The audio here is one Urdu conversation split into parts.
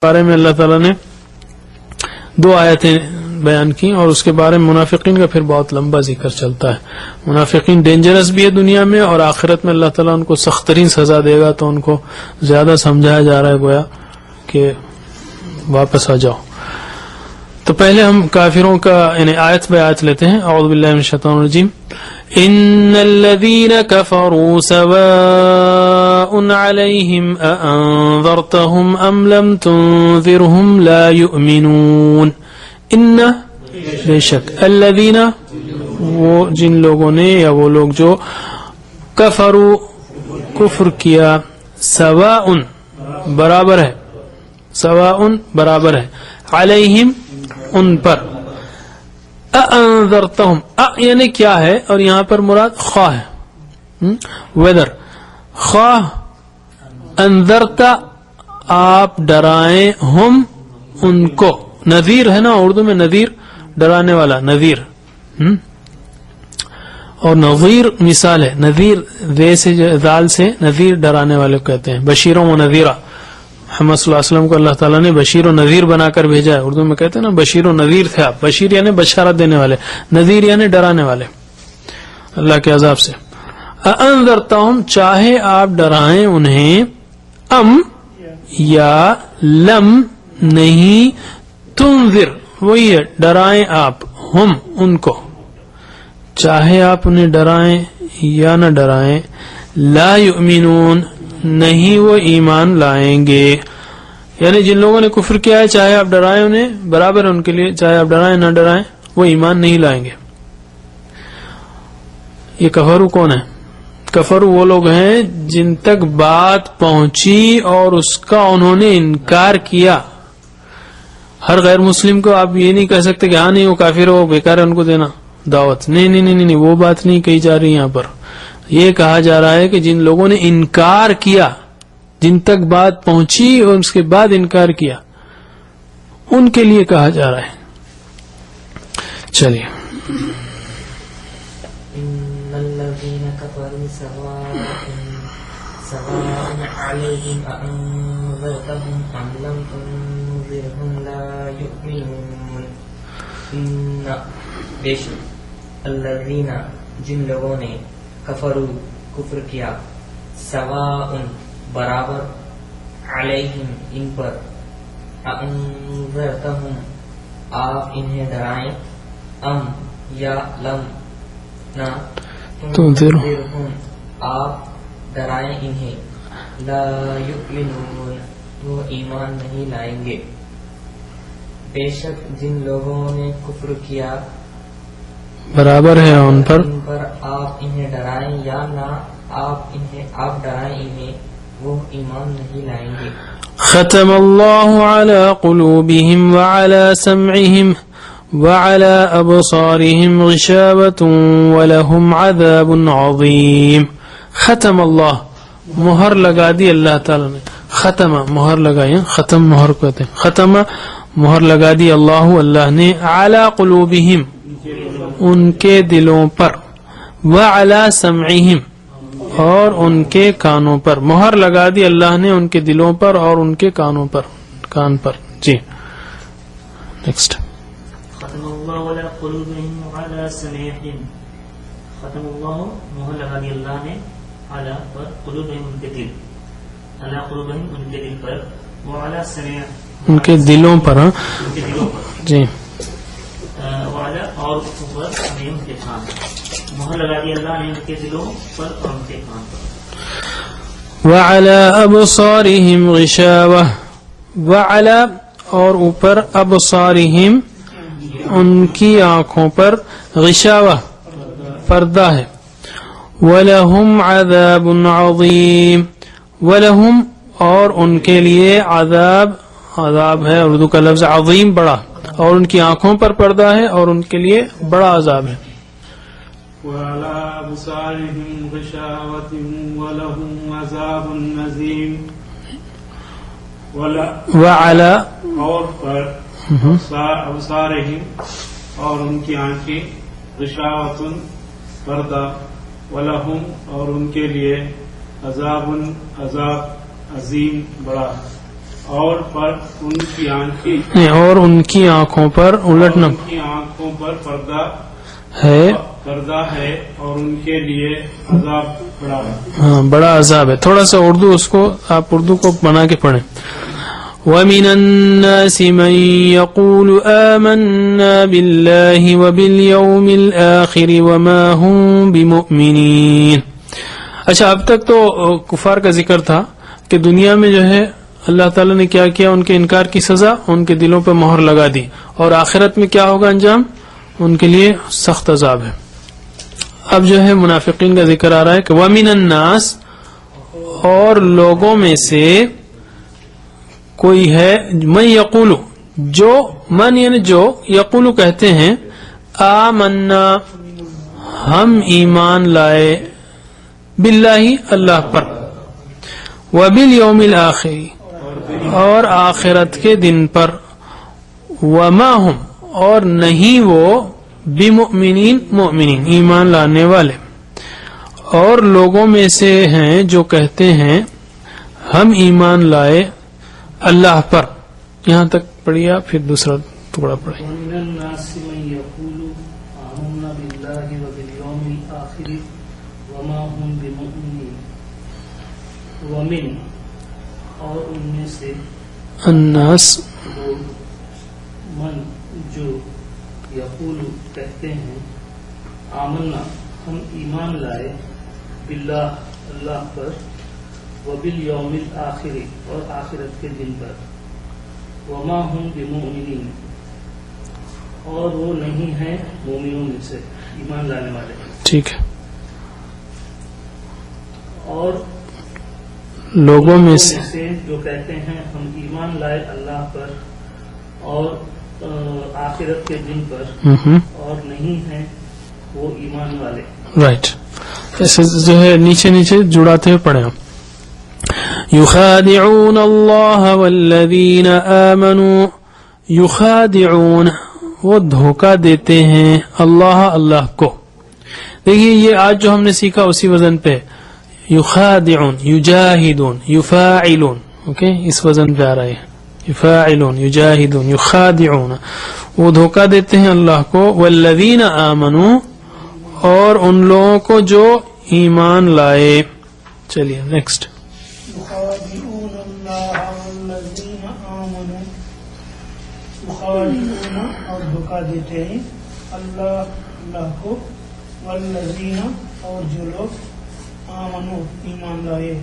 بارے میں اللہ تعالیٰ نے دو آیتیں بیان کی اور اس کے بارے میں منافقین کا پھر بہت لمبا ذکر چلتا ہے. منافقین ڈینجرس بھی ہے دنیا میں اور آخرت میں اللہ تعالیٰ ان کو سخت ترین سزا دے گا، تو ان کو زیادہ سمجھایا جا رہا ہے گویا کہ واپس آ جاؤ. تو پہلے ہم کافروں کا یعنی آیت بے آیت لیتے ہیں. اعوذ باللہ من الشیطان الرجیم. ان الذين كفروا سواء عليهم أأنذرتهم ام لم تنذرهم لا يؤمنون. ان بے شک الذين وہ جن لوگوں نے یا وہ لوگ جو کفروا کفر کیا، سواء برابر ہے، سواء برابر ہے، علیہم ان پر، انذرتہم یعنی کیا ہے، اور یہاں پر مراد خواہ ہے، ویدر خواہ انذرتا آپ ڈرائیں، ہم ان کو، نذیر ہے نا اردو میں، نذیر ڈرانے والا، نذیر اور نذیر مثال ہے، نذیر ذال سے نذیر ڈرانے والے کو کہتے ہیں. بشیروں و نذیرہ، محمد صلی اللہ علیہ وسلم کو اللہ تعالیٰ نے بشیر و نذیر بنا کر بھیجا ہے. اردو میں کہتے ہیں نا بشیر و نذیر تھے آپ. بشیر یعنی بشارت دینے والے، نذیر یعنی ڈرانے والے اللہ کے عذاب سے. انذرتہم چاہے آپ ڈرائیں انہیں، ام یا لم نہیں، تنذر وہی ہے ڈرائیں آپ، ہم ان کو، چاہے آپ انہیں ڈرائیں یا نہ ڈرائیں، لا یؤمنون نہیں وہ ایمان لائیں گے. یعنی جن لوگوں نے کفر کیا ہے چاہے آپ ڈرائیں انہیں برابر ہے ان کے لیے، چاہے آپ ڈرائیں نہ ڈرائیں وہ ایمان نہیں لائیں گے. یہ کفرو کون ہے؟ کفرو وہ لوگ ہیں جن تک بات پہنچی اور اس کا انہوں نے انکار کیا. ہر غیر مسلم کو آپ یہ نہیں کہہ سکتے کہ ہاں نہیں وہ کافر ہو، بیکار ہے ان کو دینا دعوت. نہیں، وہ بات نہیں کہی جا رہی یہاں پر. یہ کہا جا رہا ہے کہ جن لوگوں نے انکار کیا، جن تک بات پہنچی اور اس کے بعد انکار کیا، ان کے لیے کہا جا رہا ہے. چلیے. الذین جن لوگوں نے کفروا کفر کیا، سواء برابر، علیہم ان پر، انذرتہم آپ انہیں ڈرائیں، ام یا لم نہ تنذرہم آپ ڈرائیں انہیں، لا یؤمنون وہ ایمان نہیں لائیں گے. بے شک جن لوگوں نے کفر کیا برابر ہے ان پر آپ انہیں ڈرائیں یا نہ آپ ڈرائیں انہیں وہ ایمان نہیں لائیں گے. ختم اللہ علی قلوبہم وعلی سمعہم وعلی ابصارہم غشاوۃ ولہم عذاب عظیم. ختم اللہ مہر لگا دی اللہ تعالی نے، ختم مہر لگائی، ختم مہر کہتے ہیں، ختم مہر لگا دی اللہ نے، علی قلوبہم ان کے دلوں پر، وعلی سمعہم اور ان کے کانوں پر. مہر لگا دی اللہ نے ان کے دلوں پر اور ان کے کانوں پر، کان پر. جی نیکسٹ. ختم اللہ علی قلوبہم وعلی سمعہم. ختم اللہ مہر لگا دی اللہ نے، علی پر، قلوبہم ان کے دل، علی قلوبہم ان کے دل پر، وعلی سمعہم ان کے دلوں پر. ہاں ان کے دلوں پر، جی. وعلی اور اوپر سمعہم کے کان، مہر لگا دی اللہ نے ان کے دلوں پر اور ان کے کان پر. وعلی ابصارہم غشاوہ، وعلی اور اوپر، ابصارہم ان کی آنکھوں پر، غشاوہ پردہ ہے. وَلَهُمْ عَذَابٌ عَظِيمٌ وَلَهُمْ اور ان کے لیے عذاب ہے، اردو کا لفظ عظیم بڑا، اور ان کی آنکھوں پر پردہ ہے اور ان کے لیے بڑا عذاب ہے. وَعَلَىٰ أَبْصَارِهِمْ غِشَاوَةٌ وَلَهُمْ عَذَابٌ عَظِيمٌ. وَعَلَىٰ اور پر، ابصارہم اور ان کی آنکھیں، غشاوۃ پردہ، وَلَهُمْ اور ان کے لیے، عذاب عذاب عظیم بڑا. اور پر ان کی آنکھیں نہیں، اور ان کی آنکھوں پر الٹنا ان کی آنکھوں پر ہے، پردہ ہے اور ان کے لیے عذاب بڑا ہے. ہاں بڑا عذاب ہے. تھوڑا سا اردو اس کو آپ اردو کو بنا کے پڑھیں. وَمِنَ النَّاسِ مَن يَقُولُ آمَنَّا بِاللَّهِ وَبِالْيَوْمِ الْآخِرِ وَمَا هُمْ بِمُؤْمِنِينَ. اچھا، اب تک تو کفار کا ذکر تھا کہ دنیا میں جو ہے اللہ تعالیٰ نے کیا کیا، ان کے انکار کی سزا ان کے دلوں پہ مہر لگا دی، اور آخرت میں کیا ہوگا انجام، ان کے لیے سخت عذاب ہے. اب جو ہے منافقین کا ذکر آ رہا ہے کہ وَمِنَ النَّاسِ، اور لوگوں میں سے کوئی ہے، من یقول، جو من یعنی جو، یقول کہتے ہیں، آمنا، ہم ایمان لائے، باللہ، اللہ پر، وبالیوم الآخر، اور آخرت کے دن پر، وما ہم، اور نہیں وہ، بمؤمنین، مؤمنین، ایمان لانے والے. اور لوگوں میں سے ہیں جو کہتے ہیں ہم ایمان لائے اللہ پر. یہاں تک پڑھیا، پھر دوسرا ٹکڑا پڑھیں. وَمِنَ النَّاسِ مَن يَقُولُ آمَنَّا بِاللَّهِ وَبِالْيَوْمِ الْآخِرِ وَمَا هُمْ بِمُؤْمِنِينَ. وَمِن، اور ان میں سے، الناس، لوگ، من، جو، یقول کہتے ہیں، آمنا، ہم ایمان لائے، باللہ، اللہ پر، وبالیوم الآخر، اور آخرت کے دن پر، وما ہم بمؤمنین، اور وہ نہیں ہیں مومنوں میں سے، ایمان لانے والے. ٹھیک ہے. اور لوگوں میں سے جو کہتے ہیں ہم ایمان لائے اللہ پر اور آخرت کے دن پر، اور نہیں ہیں وہ ایمان والے. رائٹ. ایسے جو ہے نیچے نیچے جڑاتے ہوئے پڑھیں آپ. یخادعون اللہ والذین آمنوا، یخادعون، وہ دھوکہ دیتے ہیں اللہ، اللہ کو. دیکھیے یہ آج جو ہم نے سیکھا اسی وزن پہ، یخادعون، یجاہدون، یفاعلون، اوکے، اس وزن پہ آ رہا ہے. یفاعلون، یجاہدون، یخادعون، وہ دھوکہ دیتے ہیں اللہ کو. والذین آمنوا، اور ان لوگوں کو جو ایمان لائے. چلیے نیکسٹ. يخادعون الله والذين آمنوا، يخادعون، اور دھوکہ دیتے ہیں اللہ کو، والذین، اور جو لوگ، آمنوا، ایمان لائے،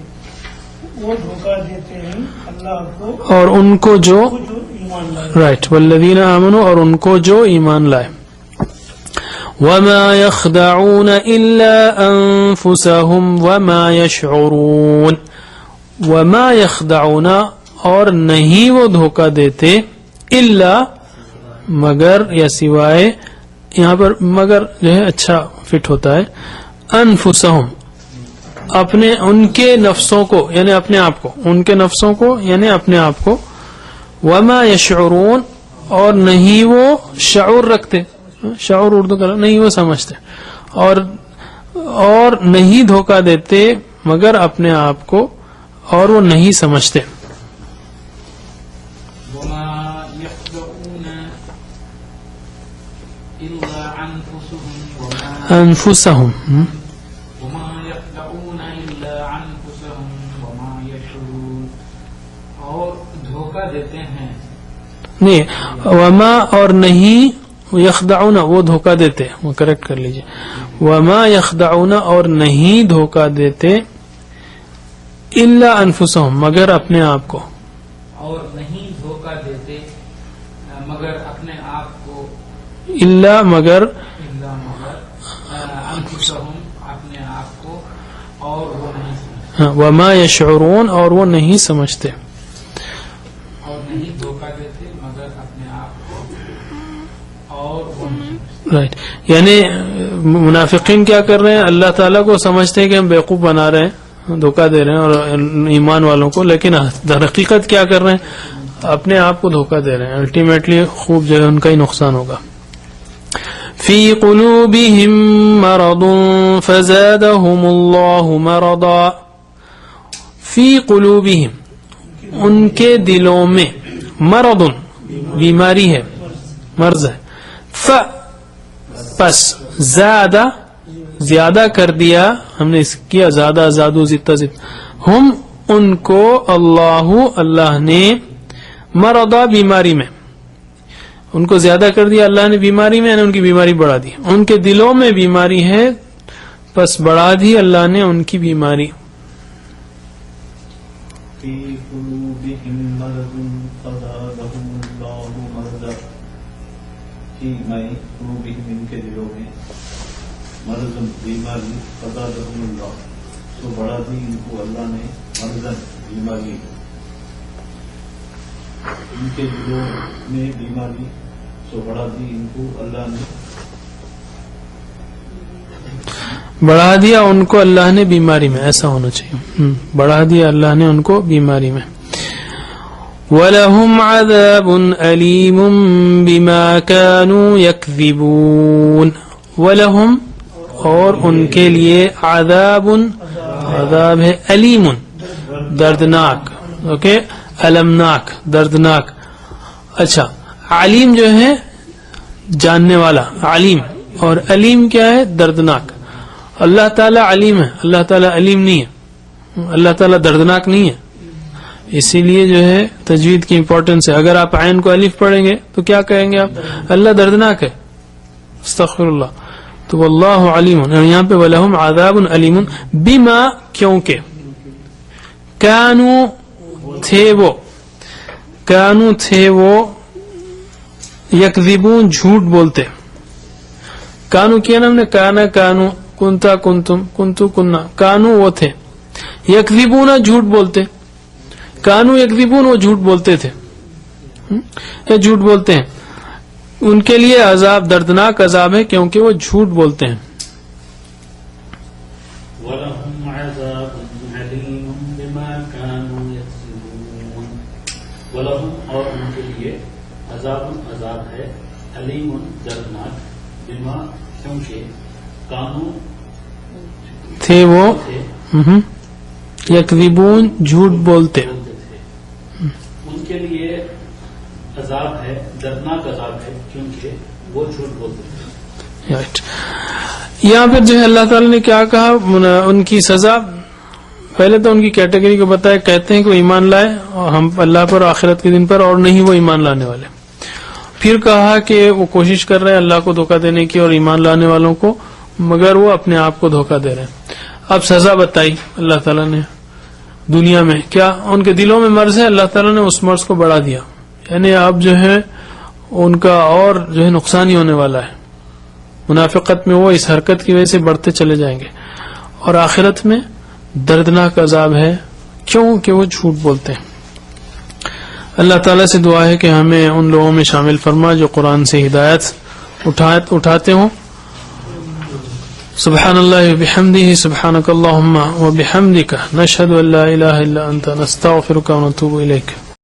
وہ دھوکہ دیتے ہیں اللہ کو اور ان کو جو ایمان لائے. رائٹ. والذین آمنوا، اور ان کو جو ایمان لائے. وما يخدعون الا انفسهم وما يشعرون. وما يخدعون، اور نہیں وہ دھوکہ دیتے، الا، مگر یا سوائے، یہاں پر مگر جو ہے اچھا فٹ ہوتا ہے، انفسهم، اپنے، ان کے نفسوں کو یعنی اپنے آپ کو، ان کے نفسوں کو یعنی اپنے آپ کو. وما يشعرون، اور نہیں وہ شعور رکھتے، شعور اردو کا نہیں وہ سمجھتے، اور نہیں دھوکہ دیتے مگر اپنے آپ کو، اور وہ نہیں سمجھتے. وما يخدعون إلا أنفسهم انفسهم، وما يخدعون إلا أنفسهم وما يشعرون، اور دھوکہ دیتے ہیں نہیں، وما، اور نہیں، یخدعون، وہ دھوکہ دیتے، وہ کریکٹ کر لیجئے. وما یخدعون، اور نہیں دھوکہ دیتے، الا انفسهم، مگر اپنے آپ کو. اور نہیں دھوکہ دیتے مگر اپنے آپ کو، الا، مگر، الا مگر، انفسهم، اپنے آپ کو، اور وہ نہیں سمجھتے، ہاں، وما یشعرون، اور وہ نہیں سمجھتے. اور نہیں دھوکہ دیتے مگر اپنے آپ کو، اور وہ نہیں سمجھتے. رائٹ. یعنی منافقین کیا کر رہے ہیں، اللہ تعالیٰ کو سمجھتے ہیں کہ ہم بیوقوف بنا رہے ہیں، دھوکہ دے رہے ہیں اور ایمان والوں کو، لیکن در حقیقت کیا کر رہے ہیں، اپنے آپ کو دھوکہ دے رہے ہیں. الٹیمیٹلی خوب جو ہے ان کا ہی نقصان ہوگا. فی قلوبہم مرض فزادہم اللہ مرضا. فی قلوبہم، ان کے دلوں میں مرض بیماری ہے مرض ہے پس زیادہ کر دیا ہم نے کیا زیادہ زادو زدتا زد ہم ان کو اللہ نے مرضا بیماری میں ان کو زیادہ کر دیا اللہ نے بیماری میں یعنی ان کی بیماری بڑھا دی ان کے دلوں میں بیماری ہے پس بڑھا دی اللہ نے ان کی بیماری فی قلوبہم مرض فزادہم اللہ مرضا فی قلوبہم ان کے دلوں میں مرض بیماری فزادہم اللہ تو بڑھا دی ان کو اللہ نے مرض بیماری ان کے دلوں میں بیماری تو بڑھا دی ان کو اللہ نے بڑھا دیا ان کو اللہ نے بیماری میں ایسا ہونا چاہیے بڑھا دیا اللہ نے ان کو بیماری میں وَلَهُمْ عَذَابٌ أَلِيمٌ بِمَا كَانُوا يَكْذِبُونَ وَلَهُمْ اور ان کے لیے عذاب ہے علیم دردناک اوکے المناک دردناک اچھا علیم جو ہے جاننے والا علیم اور علیم کیا ہے دردناک اللہ تعالیٰ علیم ہے اللہ تعالیٰ علیم نہیں ہے اللہ تعالیٰ دردناک نہیں ہے اسی لیے جو ہے تجوید کی امپورٹنس ہے اگر آپ عین کو الف پڑھیں گے تو کیا کہیں گے آپ اللہ دردناک ہے استغفر اللہ تو واللہ علیم یہاں پہ وَلَهُمْ عَذَابٌ عَلِيمٌ بِمَا کیونکہ کانو تھے وہ یکذبون جھوٹ بولتے کانو کیا نا ہم نے کانا کانو کنتا کنتم کنتو کننا کانو وہ تھے یکذبون جھوٹ بولتے کانو یکذبون وہ جھوٹ بولتے تھے یا جھوٹ بولتے ہیں ان کے لیے عذاب دردناک عذاب ہے کیونکہ وہ جھوٹ بولتے ہیں وَلَهُمْ عَذَابٌ عَلِيمٌ بِمَا كَانُوا يَكْسِبُونَ وَلَهُمْ اور ان کے لیے عذاب ہے علیم دردناک بما کیونکہ کانو تھے وہ یکذبون جھوٹ بولتے تھے ان کے لیے عذاب ہے دردناک عذاب ہے کیونکہ وہ جھوٹ بولتے تھے یہاں پہ جو ہے اللہ تعالی نے کیا کہا ان کی سزا پہلے تو ان کی کیٹیگری کو بتایا کہتے ہیں کہ وہ ایمان لائے اور ہم اللہ پر آخرت کے دن پر اور نہیں وہ ایمان لانے والے پھر کہا کہ وہ کوشش کر رہے ہیں اللہ کو دھوکہ دینے کی اور ایمان لانے والوں کو مگر وہ اپنے آپ کو دھوکہ دے رہے ہیں اب سزا بتائی اللہ تعالیٰ نے دنیا میں کیا ان کے دلوں میں مرض ہے اللہ تعالیٰ نے اس مرض کو بڑھا دیا یعنی اب جو ہے ان کا اور جو ہے نقصان ہی ہونے والا ہے منافقت میں وہ اس حرکت کی وجہ سے بڑھتے چلے جائیں گے اور آخرت میں دردناک عذاب ہے کیوں کہ وہ جھوٹ بولتے ہیں اللہ تعالیٰ سے دعا ہے کہ ہمیں ان لوگوں میں شامل فرما جو قرآن سے ہدایت اٹھاتے ہوں سبحان اللہ وبحمدہ سبحانک اللہم وبحمدک نشہد ان لا الہ الا انت نستغفرک ونتوب الیک